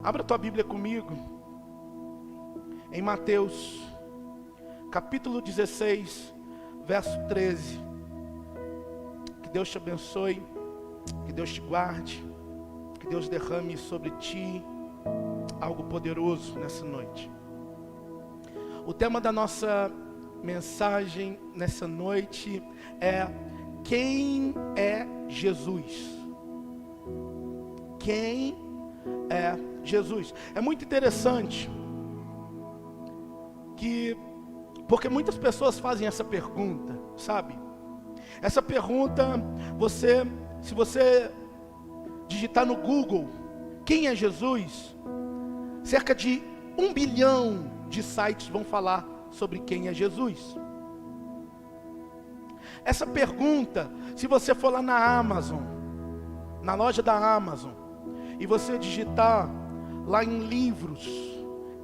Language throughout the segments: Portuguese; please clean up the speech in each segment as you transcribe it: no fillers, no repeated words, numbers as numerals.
Abra tua Bíblia comigo, em Mateus, capítulo 16, verso 13. Que Deus te abençoe, que Deus te guarde, que Deus derrame sobre ti algo poderoso nessa noite. O tema da nossa mensagem nessa noite é: quem é Jesus? Quem é Jesus? É muito interessante porque muitas pessoas fazem essa pergunta, sabe? Essa pergunta, se você digitar no Google, quem é Jesus? Cerca de 1 bilhão de sites vão falar sobre quem é Jesus. Essa pergunta, se você for lá na Amazon, na loja da Amazon, e você digitar lá em livros,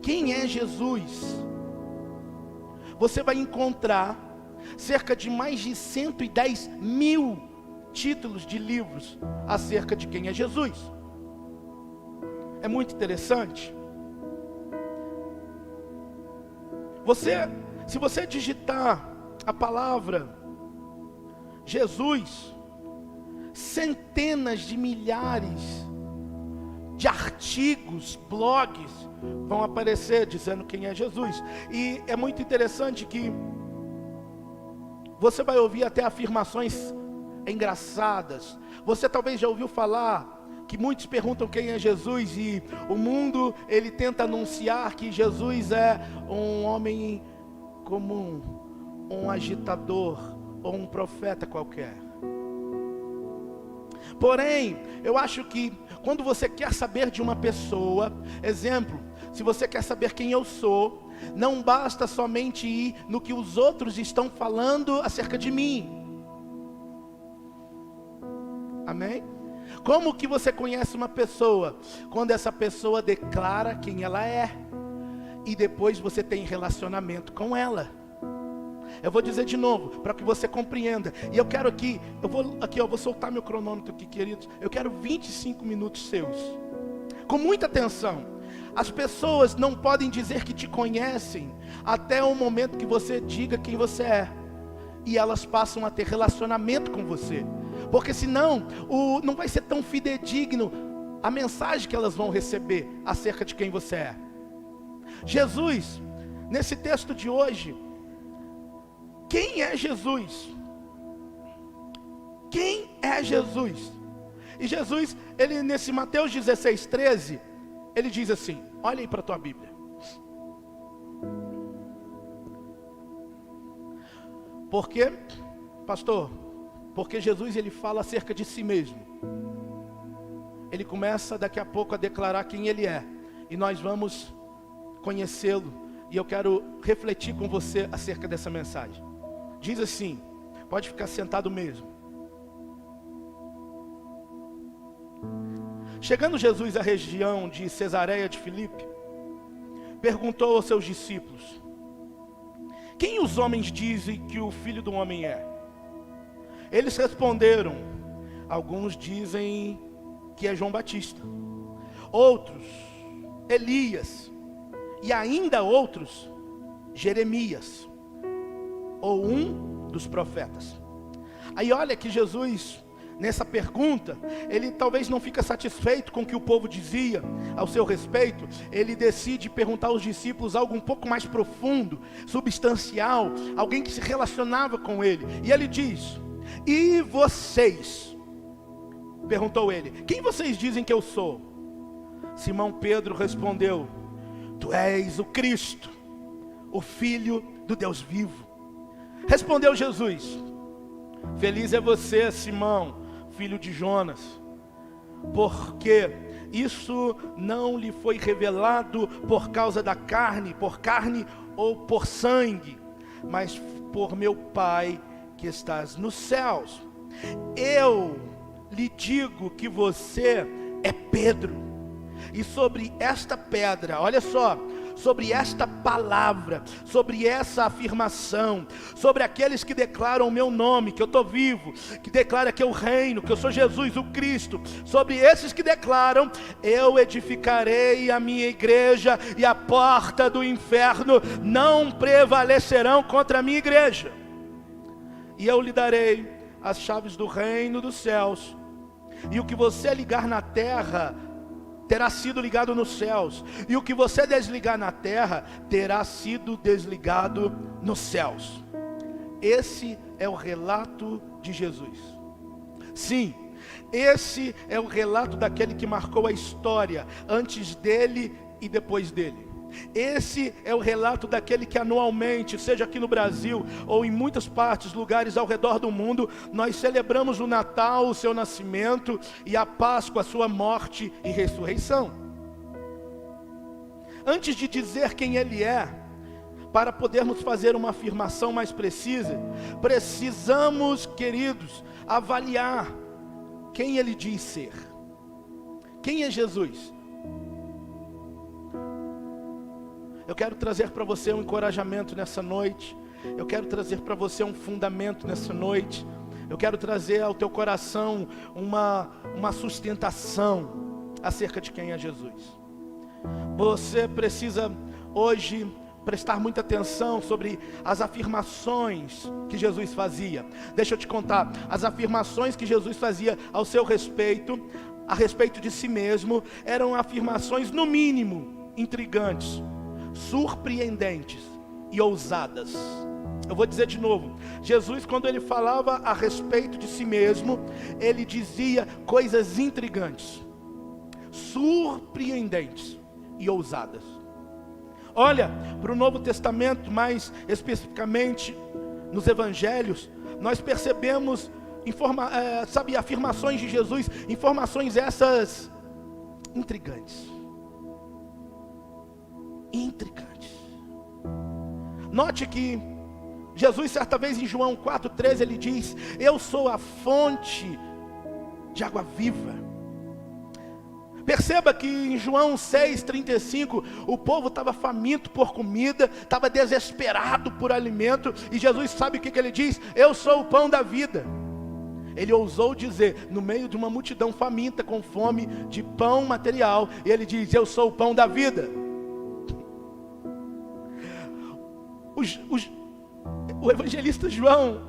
quem é Jesus? Você vai encontrar cerca de mais de 110 mil títulos de livros acerca de quem é Jesus. É muito interessante. Se você digitar a palavra Jesus, centenas de milhares de artigos, blogs vão aparecer dizendo quem é Jesus. E é muito interessante que você vai ouvir até afirmações engraçadas. Você talvez já ouviu falar que muitos perguntam quem é Jesus, e o mundo ele tenta anunciar que Jesus é um homem comum, um agitador ou um profeta qualquer. Porém, eu acho que quando você quer saber de uma pessoa, exemplo, se você quer saber quem eu sou, não basta somente ir no que os outros estão falando acerca de mim. Amém? Como que você conhece uma pessoa? Quando essa pessoa declara quem ela é, e depois você tem relacionamento com ela. Eu vou dizer de novo, para que você compreenda. E eu quero vou soltar meu cronômetro aqui, queridos. Eu quero 25 minutos seus, com muita atenção. As pessoas não podem dizer que te conhecem até o momento que você diga quem você é, e elas passam a ter relacionamento com você, porque senão não vai ser tão fidedigno a mensagem que elas vão receber acerca de quem você é. Jesus, nesse texto de hoje, quem é Jesus? Quem é Jesus? E Jesus, ele nesse Mateus 16, 13, ele diz assim, olha aí para a tua Bíblia. Por quê, pastor? Porque Jesus ele fala acerca de si mesmo. Ele começa daqui a pouco a declarar quem ele é, e nós vamos conhecê-lo, e eu quero refletir com você acerca dessa mensagem. Diz assim, pode ficar sentado mesmo. Chegando Jesus à região de Cesareia de Filipe, perguntou aos seus discípulos: quem os homens dizem que o Filho do Homem é? Eles responderam: alguns dizem que é João Batista, outros Elias, e ainda outros Jeremias, ou um dos profetas. Aí olha que Jesus, nessa pergunta, ele talvez não fica satisfeito com o que o povo dizia ao seu respeito. Ele decide perguntar aos discípulos algo um pouco mais profundo, substancial, alguém que se relacionava com ele. E ele diz: e vocês? Perguntou ele: quem vocês dizem que eu sou? Simão Pedro respondeu: tu és o Cristo, o Filho do Deus vivo. Respondeu Jesus: feliz é você, Simão, filho de Jonas, porque isso não lhe foi revelado por causa da carne, ou por sangue, mas por meu Pai que estás nos céus. Eu lhe digo que você é Pedro, e sobre esta pedra, olha só, sobre esta palavra, sobre essa afirmação, sobre aqueles que declaram o meu nome, que eu estou vivo, que declara que eu reino, que eu sou Jesus, o Cristo. Sobre esses que declaram, eu edificarei a minha igreja, e a porta do inferno não prevalecerão contra a minha igreja. E eu lhe darei as chaves do reino dos céus, e o que você ligar na terra terá sido ligado nos céus, e o que você desligar na terra terá sido desligado nos céus. Esse é o relato de Jesus. Sim, esse é o relato daquele que marcou a história, antes dele e depois dele. Esse é o relato daquele que anualmente, seja aqui no Brasil ou em muitas partes, lugares ao redor do mundo, nós celebramos o Natal, o seu nascimento, e a Páscoa, a sua morte e ressurreição. Antes de dizer quem ele é, para podermos fazer uma afirmação mais precisa, precisamos, queridos, avaliar quem ele diz ser. Quem é Jesus? Eu quero trazer para você um encorajamento nessa noite. Eu quero trazer para você um fundamento nessa noite. Eu quero trazer ao teu coração uma sustentação acerca de quem é Jesus. Você precisa hoje prestar muita atenção sobre as afirmações que Jesus fazia. Deixa eu te contar, as afirmações que Jesus fazia ao seu respeito, a respeito de si mesmo, eram afirmações no mínimo intrigantes, surpreendentes e ousadas. Eu vou dizer de novo, Jesus, quando ele falava a respeito de si mesmo, ele dizia coisas intrigantes, surpreendentes e ousadas. Olha, para o Novo Testamento, mais especificamente nos Evangelhos, nós percebemos afirmações de Jesus, informações essas intrigantes. Note que Jesus, certa vez em João 4,13, ele diz: eu sou a fonte de água viva. Perceba que em João 6,35, o povo estava faminto por comida, estava desesperado por alimento, e Jesus sabe o que ele diz? Eu sou o pão da vida. Ele ousou dizer, no meio de uma multidão faminta, com fome de pão material, e ele diz: eu sou o pão da vida. O evangelista João,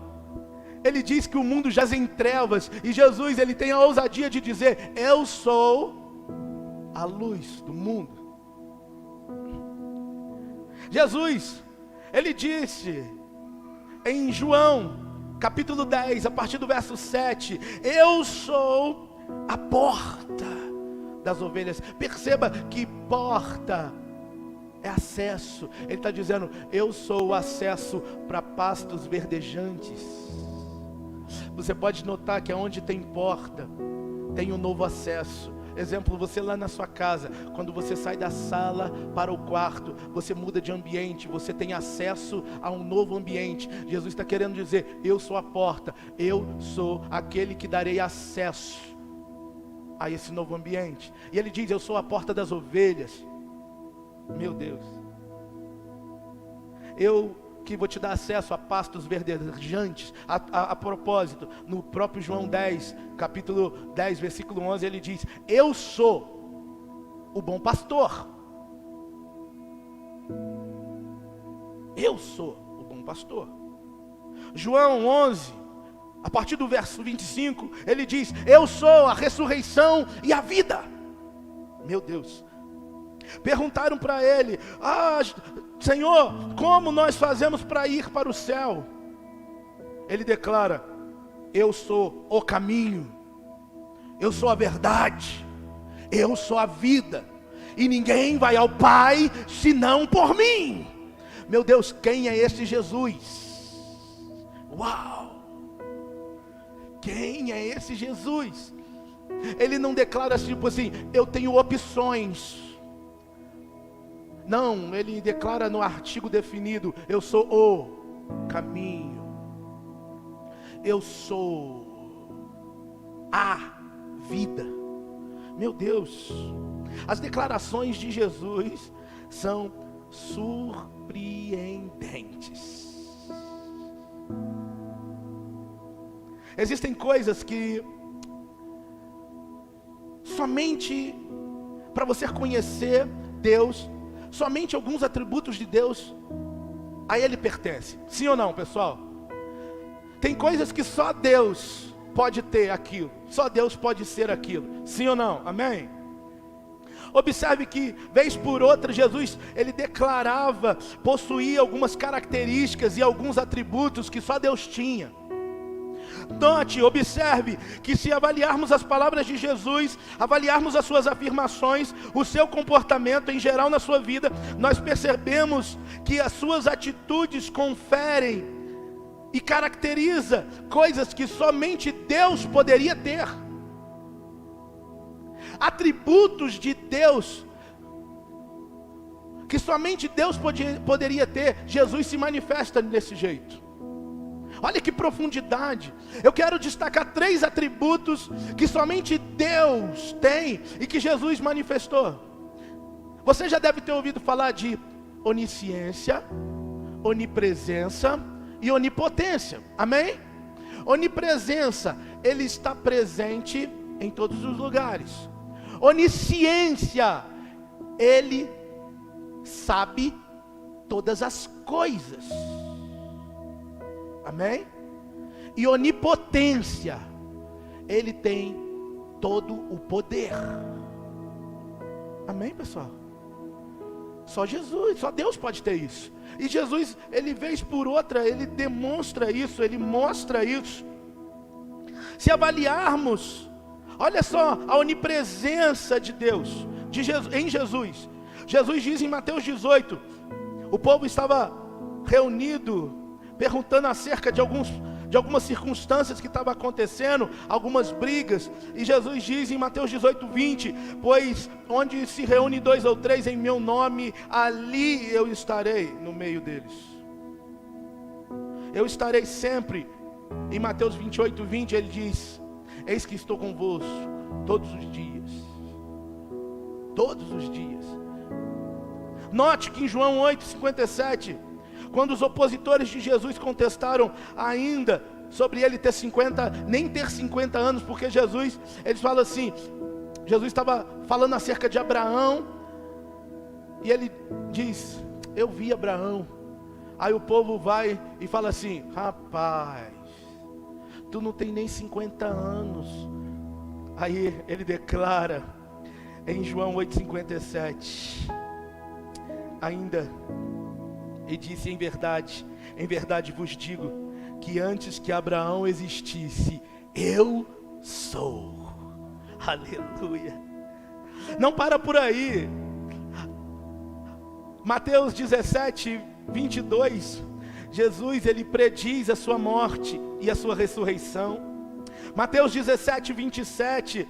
ele diz que o mundo jaz em trevas, e Jesus, ele tem a ousadia de dizer: eu sou a luz do mundo. Jesus, ele disse em João capítulo 10, a partir do verso 7, eu sou a porta das ovelhas. Perceba que porta é acesso. Ele está dizendo: eu sou o acesso para pastos verdejantes. Você pode notar que aonde tem porta, tem um novo acesso. Exemplo, você lá na sua casa, quando você sai da sala para o quarto, você muda de ambiente, você tem acesso a um novo ambiente. Jesus está querendo dizer: eu sou a porta, eu sou aquele que darei acesso a esse novo ambiente. E ele diz: eu sou a porta das ovelhas. Meu Deus, eu que vou te dar acesso a pastos verdejantes. A propósito, no próprio João 10, capítulo 10, versículo 11, ele diz: eu sou o bom pastor. Eu sou o bom pastor. João 11, a partir do verso 25, ele diz: eu sou a ressurreição e a vida. Meu Deus. Perguntaram para ele: Senhor, como nós fazemos para ir para o céu? Ele declara: eu sou o caminho, eu sou a verdade, eu sou a vida, e ninguém vai ao Pai senão por mim. Meu Deus, quem é esse Jesus? Uau! Quem é esse Jesus? Ele não declara tipo assim: eu tenho opções. Não, ele declara no artigo definido: eu sou o caminho, eu sou a vida. Meu Deus, as declarações de Jesus são surpreendentes. Existem coisas que somente para você conhecer Deus, somente alguns atributos de Deus, a Ele pertence. Sim ou não, pessoal? Tem coisas que só Deus pode ter aquilo, só Deus pode ser aquilo. Sim ou não? Amém? Observe que, vez por outra, Jesus, ele declarava possuir algumas características e alguns atributos que só Deus tinha. Note, observe que se avaliarmos as palavras de Jesus, avaliarmos as suas afirmações, o seu comportamento em geral na sua vida, nós percebemos que as suas atitudes conferem e caracteriza coisas que somente Deus poderia ter. Atributos de Deus que somente Deus poderia ter. Jesus se manifesta desse jeito. Olha que profundidade. Eu quero destacar 3 atributos que somente Deus tem e que Jesus manifestou. Você já deve ter ouvido falar de onisciência, onipresença e onipotência. Amém? Onipresença, Ele está presente em todos os lugares. Onisciência, Ele sabe todas as coisas. Amém? E onipotência, Ele tem todo o poder. Amém, pessoal? Só Jesus, só Deus pode ter isso. E Jesus, Ele vez por outra, Ele demonstra isso, Ele mostra isso. Se avaliarmos, olha só a onipresença de Deus, em Jesus. Jesus diz em Mateus 18, o povo estava reunido, perguntando acerca de algumas circunstâncias que estavam acontecendo, algumas brigas, e Jesus diz em Mateus 18, 20, pois onde se reúne 2 ou 3 em meu nome, ali eu estarei no meio deles. Eu estarei sempre. Em Mateus 28, 20 ele diz, eis que estou convosco todos os dias. Todos os dias. Note que em João 8, 57, quando os opositores de Jesus contestaram ainda sobre ele nem ter 50 anos, porque Jesus, eles falam assim, Jesus estava falando acerca de Abraão, e ele diz, eu vi Abraão. Aí o povo vai e fala assim, rapaz, tu não tem nem 50 anos. Aí ele declara em João 8,57, ainda, e disse, em verdade vos digo, que antes que Abraão existisse, eu sou. Aleluia. Não para por aí. Mateus 17, 22, Jesus, ele prediz a sua morte e a sua ressurreição. Mateus 17, 27,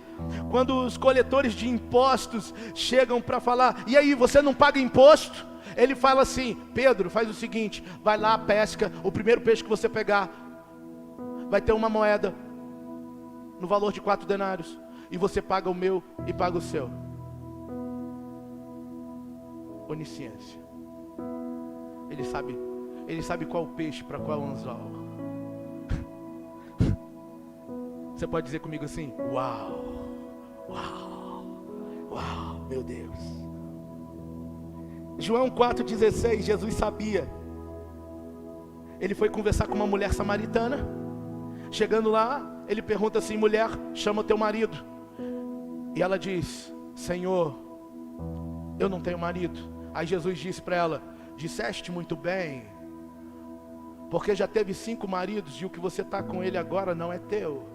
quando os coletores de impostos chegam para falar, e aí, você não paga imposto? Ele fala assim, Pedro, faz o seguinte, vai lá, pesca, o primeiro peixe que você pegar, vai ter uma moeda, no valor de 4 denários, e você paga o meu e paga o seu. Onisciência. Ele sabe qual peixe para qual anzol. Você pode dizer comigo assim, uau, uau, uau, meu Deus. João 4,16, Jesus sabia. Ele foi conversar com uma mulher samaritana. Chegando lá, ele pergunta assim, mulher, chama o teu marido. E ela diz, Senhor, eu não tenho marido. Aí Jesus disse para ela, disseste muito bem, porque já teve 5 maridos e o que você está com ele agora não é teu.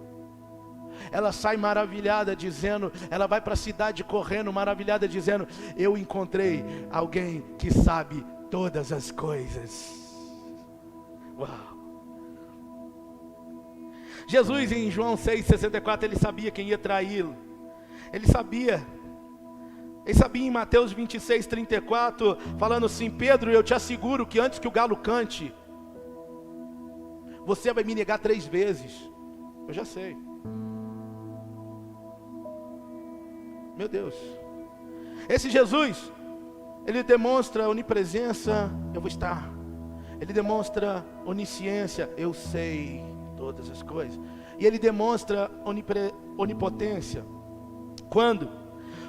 Ela sai maravilhada dizendo, ela vai para a cidade correndo maravilhada dizendo, eu encontrei alguém que sabe todas as coisas. Uau! Jesus em João 6,64, ele sabia quem ia traí-lo. Ele sabia em Mateus 26,34, falando assim, Pedro, eu te asseguro que antes que o galo cante, você vai me negar 3 vezes. Eu já sei. Meu Deus. Esse Jesus, Ele demonstra onipresença, eu vou estar. Ele demonstra onisciência, eu sei todas as coisas. E ele demonstra onipotência. Quando?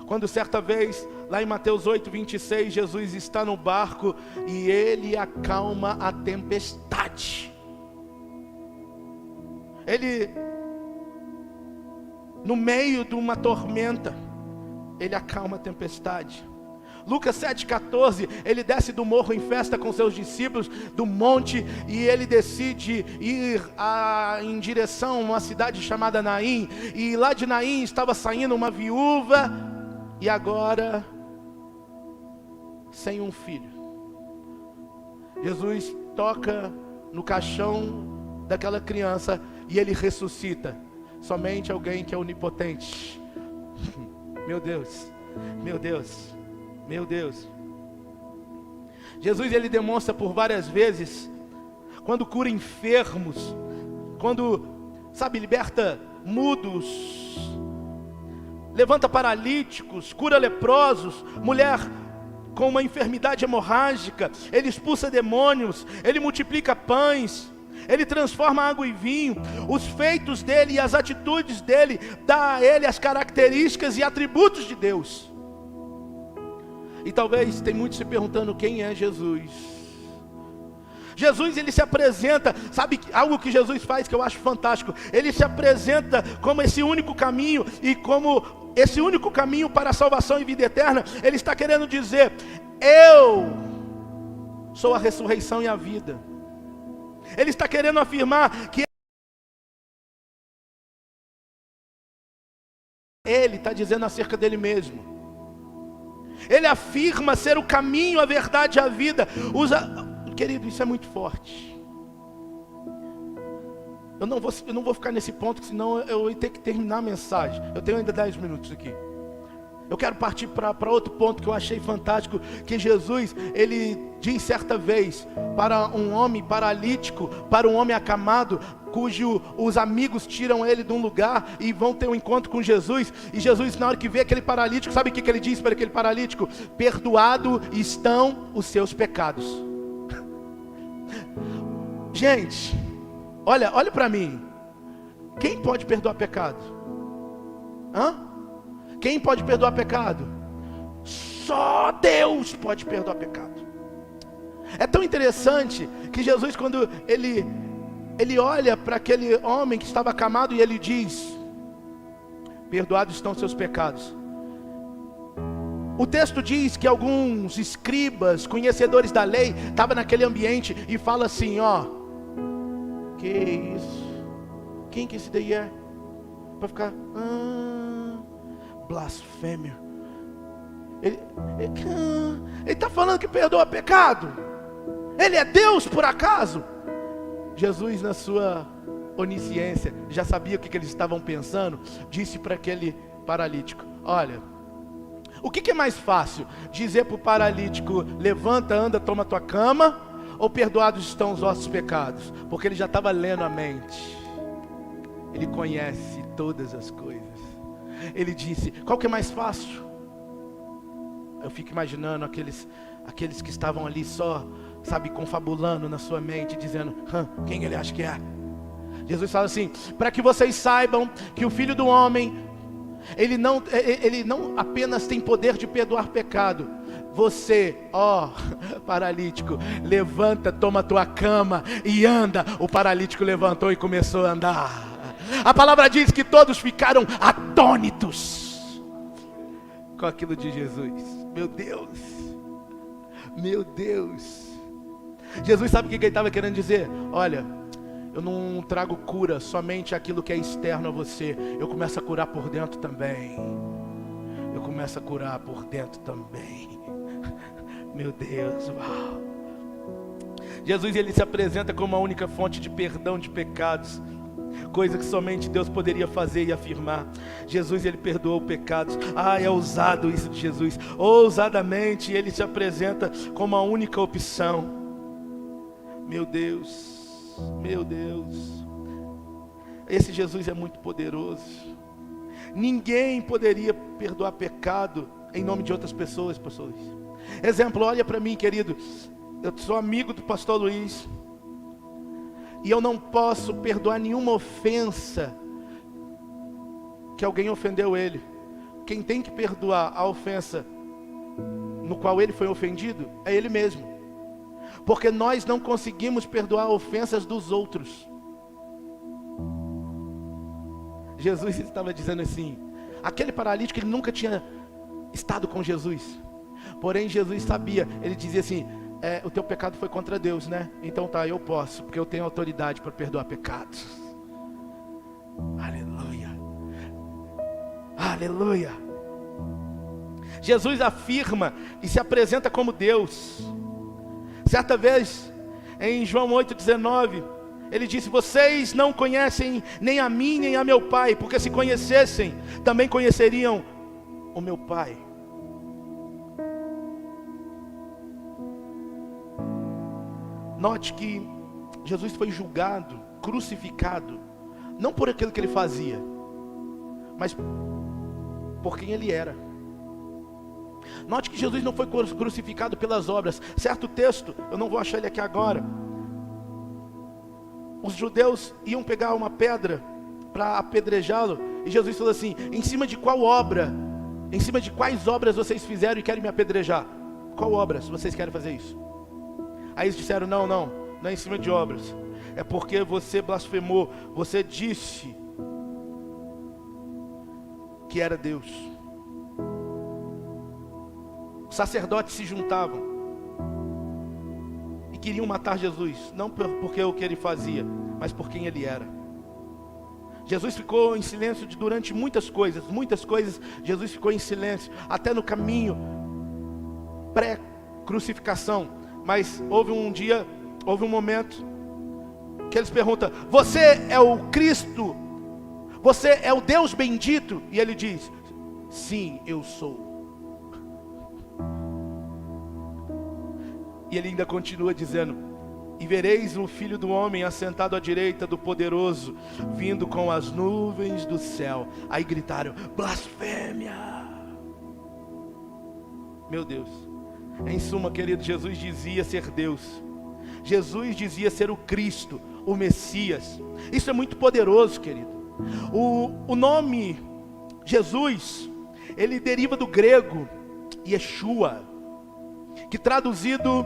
Quando certa vez, lá em Mateus 8:26, Jesus está no barco e ele acalma a tempestade. Ele, no meio de uma tormenta, ele acalma a tempestade. Lucas 7,14, ele desce do morro em festa com seus discípulos, do monte, e ele decide ir em direção a uma cidade chamada Naim, e lá de Naim estava saindo uma viúva, e agora, sem um filho. Jesus toca no caixão daquela criança, e ele ressuscita. Somente alguém que é onipotente. Meu Deus, meu Deus. Meu Deus. Jesus, ele demonstra por várias vezes, quando cura enfermos, quando, liberta mudos, levanta paralíticos, cura leprosos, mulher com uma enfermidade hemorrágica, ele expulsa demônios, ele multiplica pães, ele transforma água em vinho. Os feitos dele e as atitudes dele dá a ele as características e atributos de Deus. E talvez tem muitos se perguntando quem é Jesus. Jesus, ele se apresenta, sabe algo que Jesus faz que eu acho fantástico? Ele se apresenta como esse único caminho, e como esse único caminho para a salvação e vida eterna. Ele está querendo dizer: eu sou a ressurreição e a vida. Ele está querendo afirmar que ele está dizendo acerca dele mesmo. Ele afirma ser o caminho, a verdade e a vida. Querido, isso é muito forte. Eu não vou ficar nesse ponto, senão eu vou ter que terminar a mensagem. Eu tenho ainda 10 minutos aqui. Eu quero partir para outro ponto que eu achei fantástico, que Jesus, ele diz certa vez para um homem paralítico, para um homem acamado, cujo os amigos tiram ele de um lugar e vão ter um encontro com Jesus. E Jesus, na hora que vê aquele paralítico, sabe o que ele diz para aquele paralítico? Perdoado estão os seus pecados. Gente, olha para mim. Quem pode perdoar pecado? Quem pode perdoar pecado? Só Deus pode perdoar pecado. É tão interessante que Jesus, quando ele olha para aquele homem que estava acamado, e ele diz: perdoados estão seus pecados. O texto diz que alguns escribas, conhecedores da lei, estavam naquele ambiente e fala assim: que isso? Quem que esse daí é? Para ficar blasfêmia. Ele está falando que perdoa pecado? Ele é Deus por acaso? Jesus, na sua onisciência, já sabia o que eles estavam pensando. Disse para aquele paralítico: olha, o que é mais fácil? Dizer para o paralítico: levanta, anda, toma tua cama, ou perdoados estão os vossos pecados? Porque ele já estava lendo a mente. Ele conhece todas as coisas. Ele disse: qual que é mais fácil? Eu fico imaginando aqueles que estavam ali só, confabulando na sua mente, dizendo: quem ele acha que é? Jesus fala assim: para que vocês saibam que o Filho do Homem, ele não apenas tem poder de perdoar pecado. Você, paralítico, levanta, toma a tua cama e anda. O paralítico levantou e começou a andar. A palavra diz que todos ficaram atônitos com aquilo de Jesus. Meu Deus, meu Deus. Jesus, sabe o que ele estava querendo dizer? Olha, eu não trago cura somente aquilo que é externo a você. Eu começo a curar por dentro também. Eu começo a curar por dentro também. Meu Deus, uau. Jesus, ele se apresenta como a única fonte de perdão de pecados, coisa que somente Deus poderia fazer e afirmar. Jesus, ele perdoou pecados. É ousado isso de Jesus. Ousadamente ele se apresenta como a única opção. Meu Deus, meu Deus. Esse Jesus é muito poderoso. Ninguém poderia perdoar pecado em nome de outras pessoas, pastor Luiz. Exemplo, olha para mim, querido. Eu sou amigo do pastor Luiz. E eu não posso perdoar nenhuma ofensa que alguém ofendeu ele. Quem tem que perdoar a ofensa no qual ele foi ofendido é ele mesmo. Porque nós não conseguimos perdoar ofensas dos outros. Jesus estava dizendo assim, aquele paralítico, ele nunca tinha estado com Jesus. Porém Jesus sabia, ele dizia assim, o teu pecado foi contra Deus, né? Então tá, eu posso, porque eu tenho autoridade para perdoar pecados. Aleluia. Aleluia. Jesus afirma e se apresenta como Deus. Certa vez, em João 8,19, ele disse, vocês não conhecem nem a mim nem a meu Pai, porque se conhecessem, também conheceriam o meu Pai. Note que Jesus foi julgado, crucificado, não por aquilo que ele fazia, mas por quem ele era. Note que Jesus não foi crucificado pelas obras. Certo texto, eu não vou achar ele aqui agora. Os judeus iam pegar uma pedra para apedrejá-lo, e Jesus falou assim, em cima de qual obra, em cima de quais obras vocês fizeram e querem me apedrejar? Qual obras vocês querem fazer isso? Aí eles disseram, não é em cima de obras, é porque você blasfemou, você disse que era Deus. Os sacerdotes se juntavam e queriam matar Jesus, não porque o que ele fazia, mas por quem ele era. Jesus ficou em silêncio durante muitas coisas, Jesus ficou em silêncio, até no caminho pré-crucificação. Mas houve um momento que eles perguntam, você é o Cristo? Você é o Deus bendito? E ele diz, sim, eu sou. E ele ainda continua dizendo, e vereis o Filho do Homem assentado à direita do Poderoso, vindo com as nuvens do céu. Aí gritaram, blasfêmia! Meu Deus. Em suma, querido, Jesus dizia ser Deus. Jesus dizia ser o Cristo, o Messias. Isso é muito poderoso, querido. O nome Jesus, ele deriva do grego Yeshua, que traduzido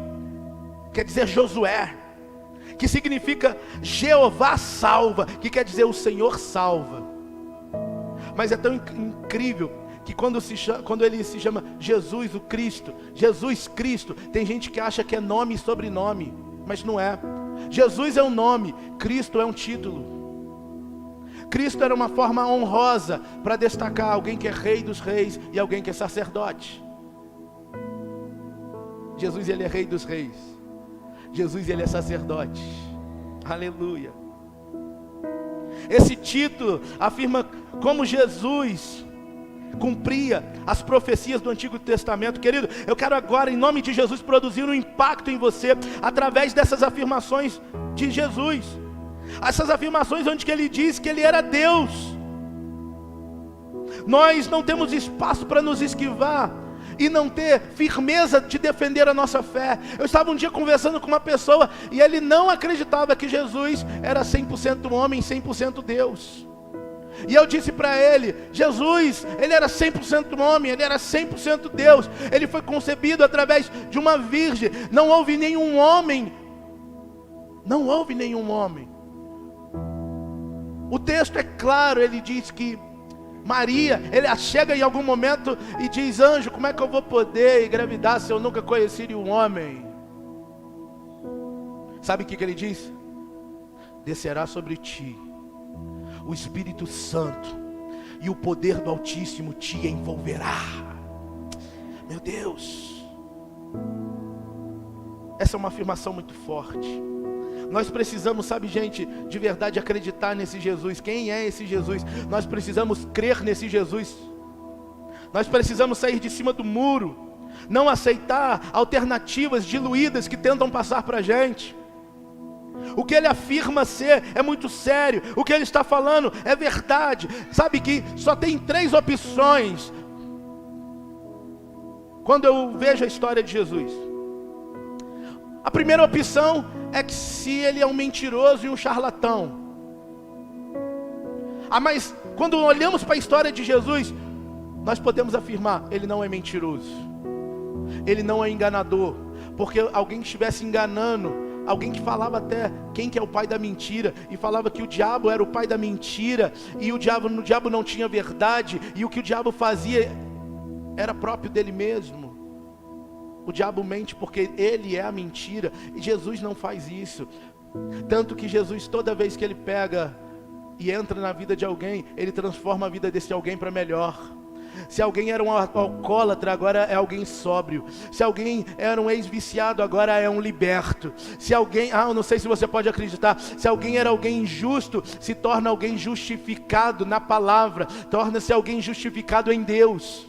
quer dizer Josué, que significa Jeová salva, que quer dizer o Senhor salva. Mas é tão incrível que quando ele se chama Jesus o Cristo, Jesus Cristo, tem gente que acha que é nome e sobrenome, mas não é. Jesus é um nome, Cristo é um título. Cristo era uma forma honrosa para destacar alguém que é rei dos reis e alguém que é sacerdote. Jesus, ele é rei dos reis. Jesus, ele é sacerdote. Aleluia. Esse título afirma como Jesus cumpria as profecias do Antigo Testamento. Querido, eu quero agora, em nome de Jesus, produzir um impacto em você, através dessas afirmações de Jesus. Essas afirmações onde que ele diz que ele era Deus. Nós não temos espaço para nos esquivar e não ter firmeza de defender a nossa fé. Eu estava um dia conversando com uma pessoa e ele não acreditava que Jesus era 100% homem, 100% Deus. E eu disse para ele, Jesus, ele era 100% homem, ele era 100% Deus. Ele foi concebido através de uma virgem. Não houve nenhum homem. Não houve nenhum homem. O texto é claro, ele diz que Maria, ele chega em algum momento e diz, anjo, como é que eu vou poder engravidar se eu nunca conheci um homem? Sabe o que ele diz? Descerá sobre ti o Espírito Santo, e o poder do Altíssimo te envolverá. Meu Deus, essa é uma afirmação muito forte. Nós precisamos, sabe gente, de verdade acreditar nesse Jesus. Quem é esse Jesus? Nós precisamos crer nesse Jesus. Nós precisamos sair de cima do muro, não aceitar alternativas diluídas que tentam passar para a gente. O que ele afirma ser é muito sério. O que ele está falando é verdade. Sabe que só tem 3 opções quando eu vejo a história de Jesus? A primeira opção é que se ele é um mentiroso e um charlatão. Mas quando olhamos para a história de Jesus, nós podemos afirmar, ele não é mentiroso, ele não é enganador, porque alguém que estivesse enganando, alguém que falava até quem que é o pai da mentira, e falava que o diabo era o pai da mentira, e o diabo não tinha verdade, e o que o diabo fazia era próprio dele mesmo. O diabo mente porque ele é a mentira, e Jesus não faz isso. Tanto que Jesus, toda vez que ele pega e entra na vida de alguém, ele transforma a vida desse alguém para melhor. Se alguém era um alcoólatra, agora é alguém sóbrio. Se alguém era um ex-viciado, agora é um liberto. Se alguém, eu não sei se você pode acreditar, se alguém era alguém injusto, se torna alguém justificado na palavra, torna-se alguém justificado em Deus.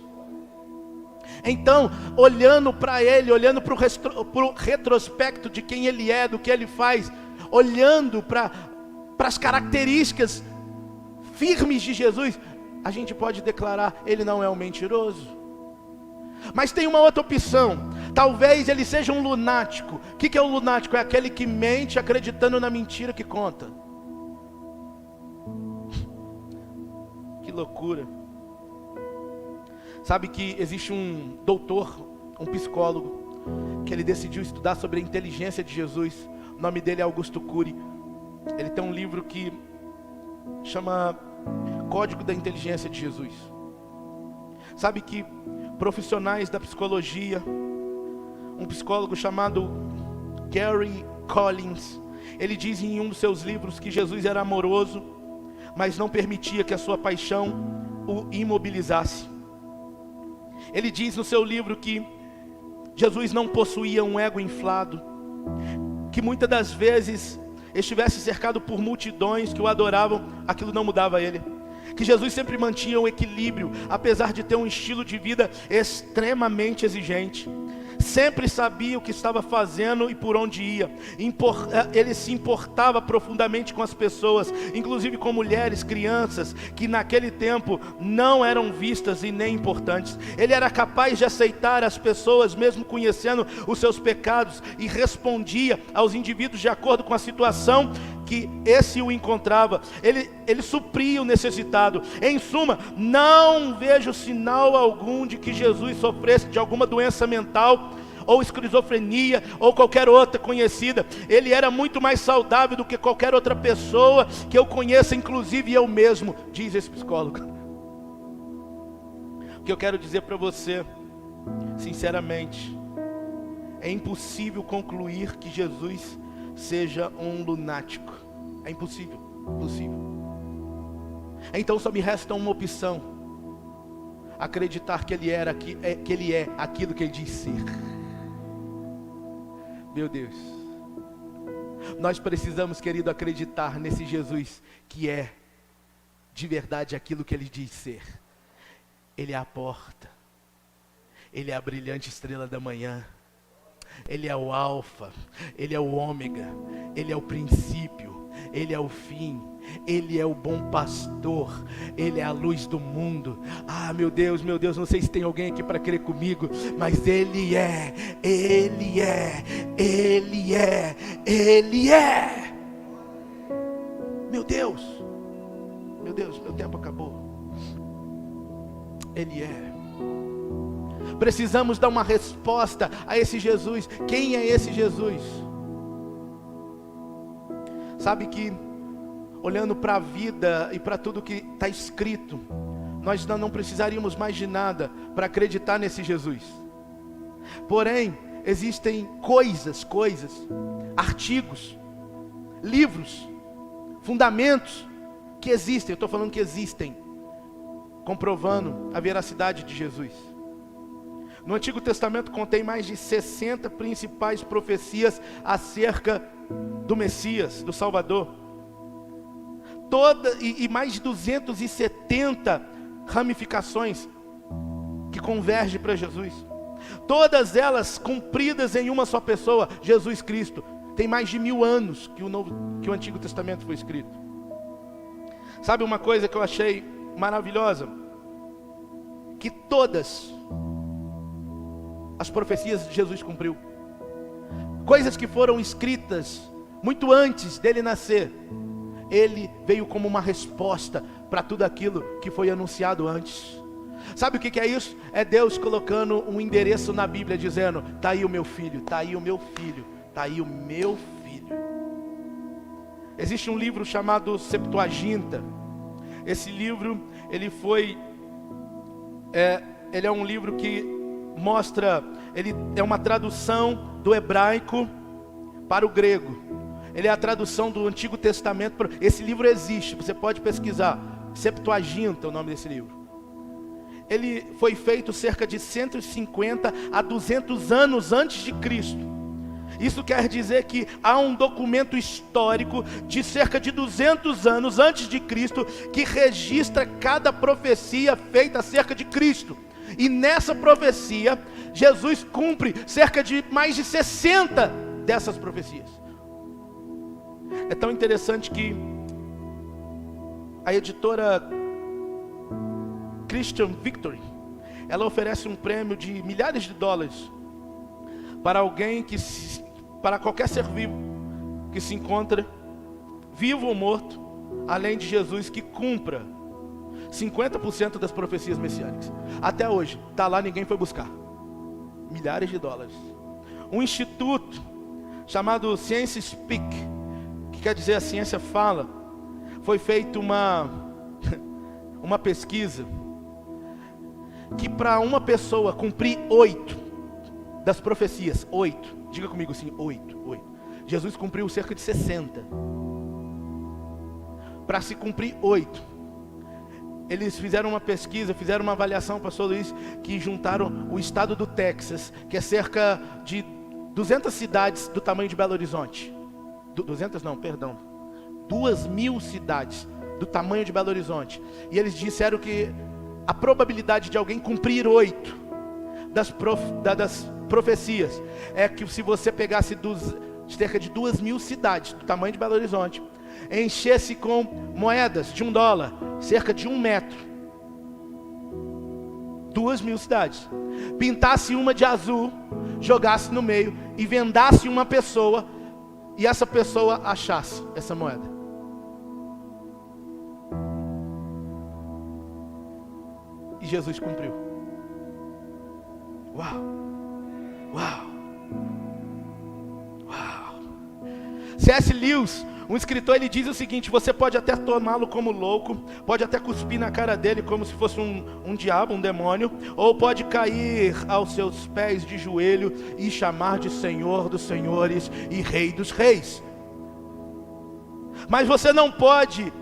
Então, olhando para ele, olhando para o retrospecto de quem ele é, do que ele faz, olhando para as características firmes de Jesus, a gente pode declarar, ele não é um mentiroso. Mas tem uma outra opção, talvez ele seja um lunático. O que é um lunático? É aquele que mente acreditando na mentira que conta. Que loucura. Sabe que existe um doutor, um psicólogo, que ele decidiu estudar sobre a inteligência de Jesus. O nome dele é Augusto Cury. Ele tem um livro que chama Código da Inteligência de Jesus. Sabe que profissionais da psicologia, um psicólogo chamado Gary Collins, ele diz em um dos seus livros que Jesus era amoroso, mas não permitia que a sua paixão o imobilizasse. Ele diz no seu livro que Jesus não possuía um ego inflado, que muitas das vezes estivesse cercado por multidões que o adoravam, aquilo não mudava ele. Que Jesus sempre mantinha um equilíbrio, apesar de ter um estilo de vida extremamente exigente. Sempre sabia o que estava fazendo e por onde ia. Ele se importava profundamente com as pessoas, inclusive com mulheres, crianças, que naquele tempo não eram vistas e nem importantes. Ele era capaz de aceitar as pessoas, mesmo conhecendo os seus pecados, e respondia aos indivíduos de acordo com a situação que esse o encontrava. Ele supria o necessitado. Em suma, não vejo sinal algum de que Jesus sofresse de alguma doença mental, ou esquizofrenia, ou qualquer outra conhecida. Ele era muito mais saudável do que qualquer outra pessoa que eu conheça, inclusive eu mesmo, diz esse psicólogo. O que eu quero dizer para você, sinceramente, é impossível concluir que Jesus seja um lunático. É impossível, impossível. Então só me resta uma opção: acreditar que ele é aquilo que ele diz ser. Meu Deus, nós precisamos, querido, acreditar nesse Jesus que é de verdade aquilo que ele diz ser. Ele é a porta, ele é a brilhante estrela da manhã, ele é o alfa, ele é o ômega, ele é o princípio, ele é o fim, ele é o bom pastor, ele é a luz do mundo. Meu Deus, não sei se tem alguém aqui para crer comigo, mas ele é. Meu Deus, meu tempo acabou. Ele é. Precisamos dar uma resposta a esse Jesus. Quem é esse Jesus? Sabe que, olhando para a vida e para tudo que está escrito, nós não precisaríamos mais de nada para acreditar nesse Jesus. Porém, existem coisas, artigos, livros, fundamentos que existem, eu estou falando que existem, comprovando a veracidade de Jesus. No Antigo Testamento contém mais de 60 principais profecias acerca do Messias, do Salvador. E mais de 270 ramificações que convergem para Jesus. Todas elas cumpridas em uma só pessoa, Jesus Cristo. Tem mais de 1000 anos que o Antigo Testamento foi escrito. Sabe uma coisa que eu achei maravilhosa? Que todas as profecias de Jesus cumpriu. Coisas que foram escritas muito antes dele nascer, ele veio como uma resposta para tudo aquilo que foi anunciado antes. Sabe o que é isso? É Deus colocando um endereço na Bíblia, dizendo: está aí o meu filho, está aí o meu filho, está aí o meu filho. Existe um livro chamado Septuaginta. Esse livro, ele é um livro que mostra, ele é uma tradução do hebraico para o grego. Ele é a tradução do Antigo Testamento. Esse livro existe, você pode pesquisar. Septuaginta é o nome desse livro. Ele foi feito cerca de 150 a 200 anos antes de Cristo. Isso quer dizer que há um documento histórico de cerca de 200 anos antes de Cristo que registra cada profecia feita acerca de Cristo. E nessa profecia, Jesus cumpre cerca de mais de 60 dessas profecias. É tão interessante que a editora Christian Victory, ela oferece um prêmio de milhares de dólares para alguém para qualquer ser vivo que se encontra, vivo ou morto, além de Jesus, que cumpra 50% das profecias messiânicas. Até hoje, está lá, ninguém foi buscar. Milhares de dólares. Um instituto chamado Science Speak, que quer dizer a ciência fala, foi feita uma pesquisa que para uma pessoa cumprir 8 das profecias, 8, diga comigo assim, 8, Jesus cumpriu cerca de 60. Para se cumprir 8, eles fizeram uma pesquisa, fizeram uma avaliação, pastor Luiz, que juntaram o estado do Texas, que é cerca de 200 cidades do tamanho de Belo Horizonte. 2.000 cidades do tamanho de Belo Horizonte. E eles disseram que a probabilidade de alguém cumprir 8 das profecias é que se você pegasse cerca de 2.000 cidades do tamanho de Belo Horizonte, enchesse com moedas de $1, cerca de 1 metro, 2.000 cidades, pintasse uma de azul, jogasse no meio e vendasse uma pessoa, e essa pessoa achasse essa moeda. E Jesus cumpriu. Uau! Uau! Uau! C.S. Lewis, um escritor, ele diz o seguinte: você pode até tomá-lo como louco, pode até cuspir na cara dele como se fosse um diabo, um demônio, ou pode cair aos seus pés de joelho e chamar de Senhor dos senhores e Rei dos reis. Mas você não pode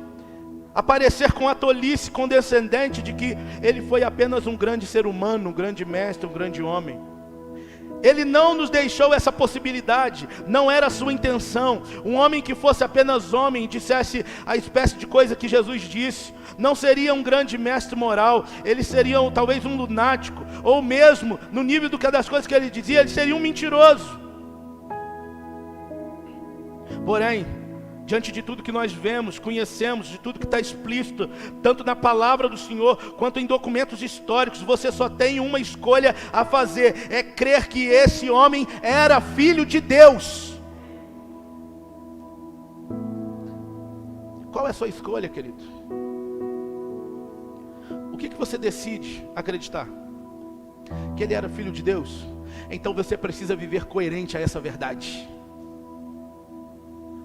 aparecer com a tolice condescendente de que ele foi apenas um grande ser humano, um grande mestre, um grande homem. Ele não nos deixou essa possibilidade, não era a sua intenção. Um homem que fosse apenas homem e dissesse a espécie de coisa que Jesus disse, não seria um grande mestre moral, ele seria talvez um lunático, ou mesmo, no nível das coisas que ele dizia, ele seria um mentiroso. Porém, diante de tudo que nós vemos, conhecemos, de tudo que está explícito, tanto na palavra do Senhor, quanto em documentos históricos, você só tem uma escolha a fazer, é crer que esse homem era filho de Deus. Qual é a sua escolha, querido? O que você decide acreditar? Que ele era filho de Deus? Então você precisa viver coerente a essa verdade.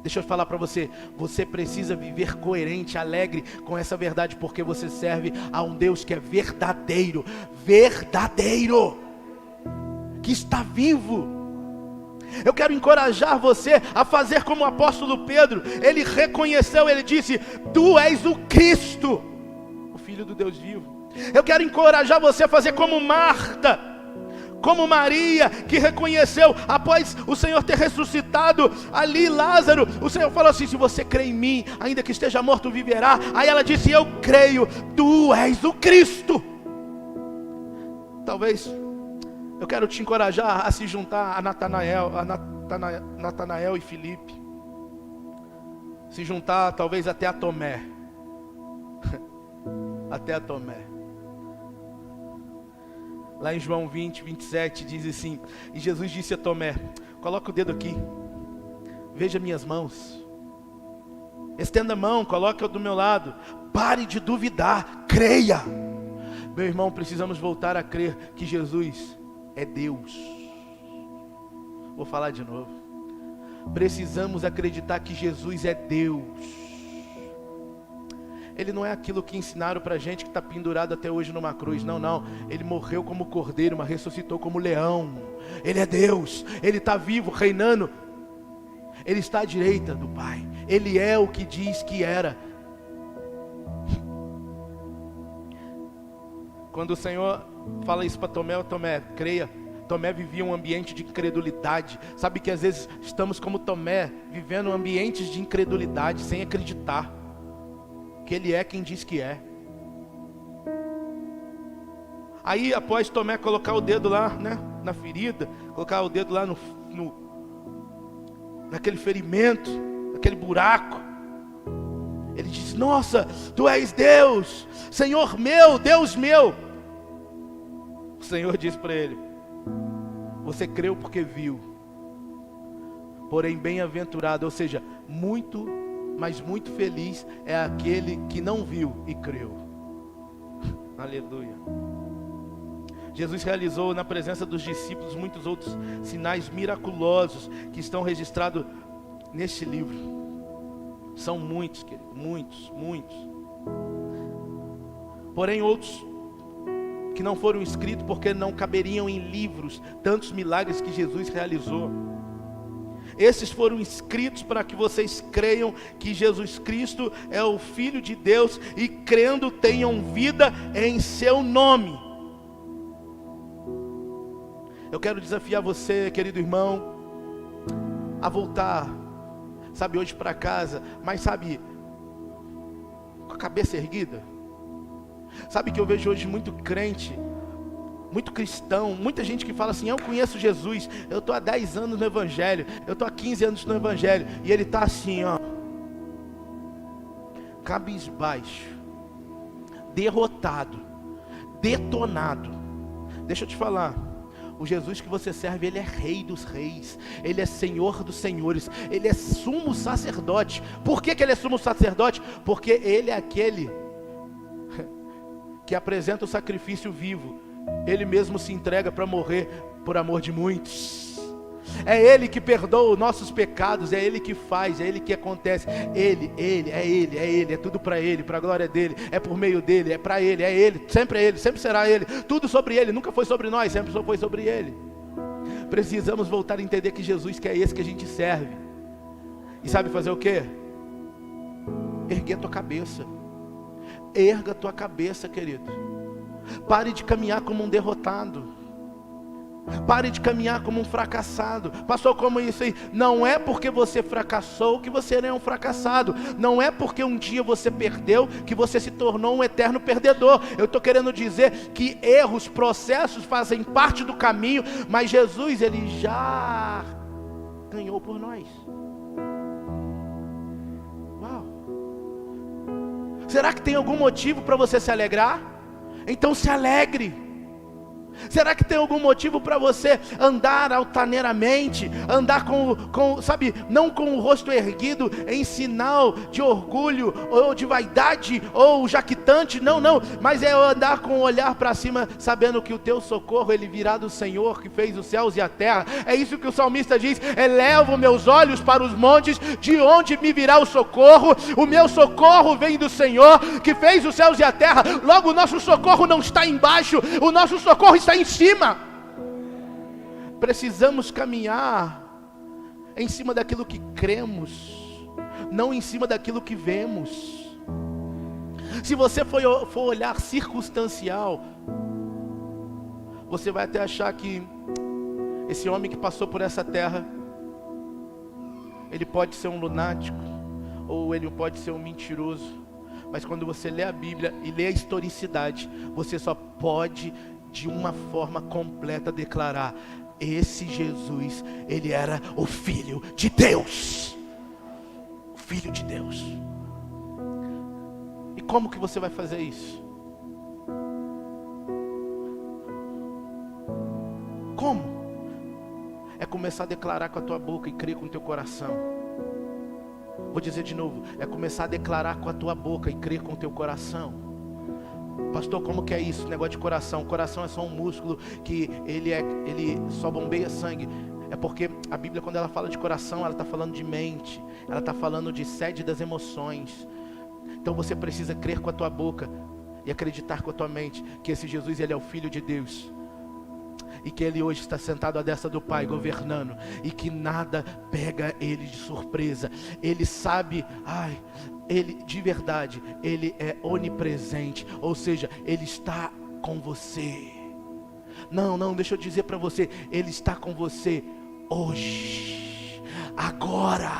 Deixa eu falar para você, você precisa viver coerente, alegre com essa verdade, porque você serve a um Deus que é verdadeiro, que está vivo. Eu quero encorajar você a fazer como o apóstolo Pedro. Ele reconheceu, ele disse: tu és o Cristo, o Filho do Deus vivo. Eu quero encorajar você a fazer como Marta, como Maria, que reconheceu, após o Senhor ter ressuscitado ali Lázaro, o Senhor falou assim: se você crê em mim, ainda que esteja morto, viverá. Aí ela disse: eu creio, tu és o Cristo. Talvez, eu quero te encorajar a se juntar a Natanael e Filipe, se juntar talvez até a Tomé, Lá em João 20, 27, diz assim: e Jesus disse a Tomé: coloca o dedo aqui, veja minhas mãos, estenda a mão, coloca do meu lado, pare de duvidar, creia. Meu irmão, precisamos voltar a crer que Jesus é Deus. Vou falar de novo. Precisamos acreditar que Jesus é Deus. Ele não é aquilo que ensinaram pra gente que está pendurado até hoje numa cruz. Não, não. Ele morreu como cordeiro, mas ressuscitou como leão. Ele é Deus. Ele está vivo, reinando. Ele está à direita do Pai. Ele é o que diz que era. Quando o Senhor fala isso para Tomé: Tomé, creia. Tomé vivia um ambiente de incredulidade. Sabe que às vezes estamos como Tomé, vivendo ambientes de incredulidade, sem acreditar que Ele é quem diz que é. Aí após Tomé colocar o dedo lá, né, na ferida, colocar o dedo lá naquele ferimento, naquele buraco, ele disse: nossa, Tu és Deus, Senhor meu, Deus meu. O Senhor disse para ele: você creu porque viu, porém bem-aventurado, ou seja, muito, mas muito feliz é aquele que não viu e creu. Aleluia. Jesus realizou na presença dos discípulos muitos outros sinais miraculosos que estão registrados neste livro. São muitos, querido, muitos. Porém outros que não foram escritos porque não caberiam em livros tantos milagres que Jesus realizou. Esses foram escritos para que vocês creiam que Jesus Cristo é o Filho de Deus e crendo tenham vida em seu nome. Eu quero desafiar você, querido irmão, a voltar, sabe, hoje para casa, mas sabe, com a cabeça erguida. Sabe que eu vejo hoje muito crente, muito cristão, muita gente que fala assim: eu conheço Jesus, eu estou há 10 anos no Evangelho, eu estou há 15 anos no Evangelho, e ele está assim, ó, cabisbaixo, derrotado, detonado. Deixa eu te falar, o Jesus que você serve, Ele é Rei dos Reis, Ele é Senhor dos Senhores, Ele é sumo sacerdote. Por que Ele é sumo sacerdote? Porque Ele é aquele que apresenta o sacrifício vivo. Ele mesmo se entrega para morrer por amor de muitos. É Ele que perdoa os nossos pecados, é Ele que faz, é Ele que acontece. Ele, é tudo para Ele, para a glória dEle, é por meio dEle, é para Ele, é Ele, sempre será Ele, tudo sobre Ele, nunca foi sobre nós, sempre só foi sobre Ele. Precisamos voltar a entender que Jesus que é esse que a gente serve. E sabe fazer o quê? Erguer a tua cabeça. Erga a tua cabeça, querido. Pare de caminhar como um derrotado. Pare de caminhar como um fracassado. Pastor, como isso aí? Não é porque você fracassou que você é um fracassado. Não é porque um dia você perdeu que você se tornou um eterno perdedor. Eu estou querendo dizer que erros, processos fazem parte do caminho, mas Jesus, Ele já ganhou por nós. Será que tem algum motivo para você se alegrar? Então se alegre. Será que tem algum motivo para você andar altaneiramente, andar sabe, não com o rosto erguido em sinal de orgulho ou de vaidade ou jactante, não, mas é andar com o olhar para cima, sabendo que o teu socorro ele virá do Senhor que fez os céus e a terra. É isso que o salmista diz: elevo meus olhos para os montes, de onde me virá o socorro? O meu socorro vem do Senhor que fez os céus e a terra. Logo o nosso socorro não está embaixo, o nosso socorro está em cima. Precisamos caminhar em cima daquilo que cremos, não em cima daquilo que vemos. Se você for olhar circunstancial, você vai até achar que esse homem que passou por essa terra, ele pode ser um lunático, ou ele pode ser um mentiroso. Mas quando você lê a Bíblia e lê a historicidade, você só pode de uma forma completa declarar: esse Jesus, Ele era o Filho de Deus. O Filho de Deus. E como que você vai fazer isso? Como? É começar a declarar com a tua boca e crer com o teu coração. Vou dizer de novo, é começar a declarar com a tua boca e crer com o teu coração. Pastor, como que é isso? Negócio de coração. O coração é só um músculo que ele só bombeia sangue. É porque a Bíblia, quando ela fala de coração, ela está falando de mente. Ela está falando de sede das emoções. Então você precisa crer com a tua boca e acreditar com a tua mente que esse Jesus, ele é o Filho de Deus. E que ele hoje está sentado à destra do Pai, governando. E que nada pega ele de surpresa. Ele sabe, ele de verdade, ele é onipresente. Ou seja, ele está com você. Não, deixa eu dizer para você, ele está com você hoje, agora.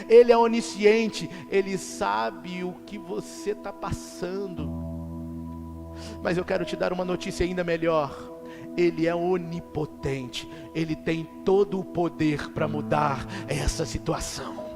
Ele é onisciente, ele sabe o que você está passando. Mas eu quero te dar uma notícia ainda melhor. Ele é onipotente, ele tem todo o poder para mudar essa situação.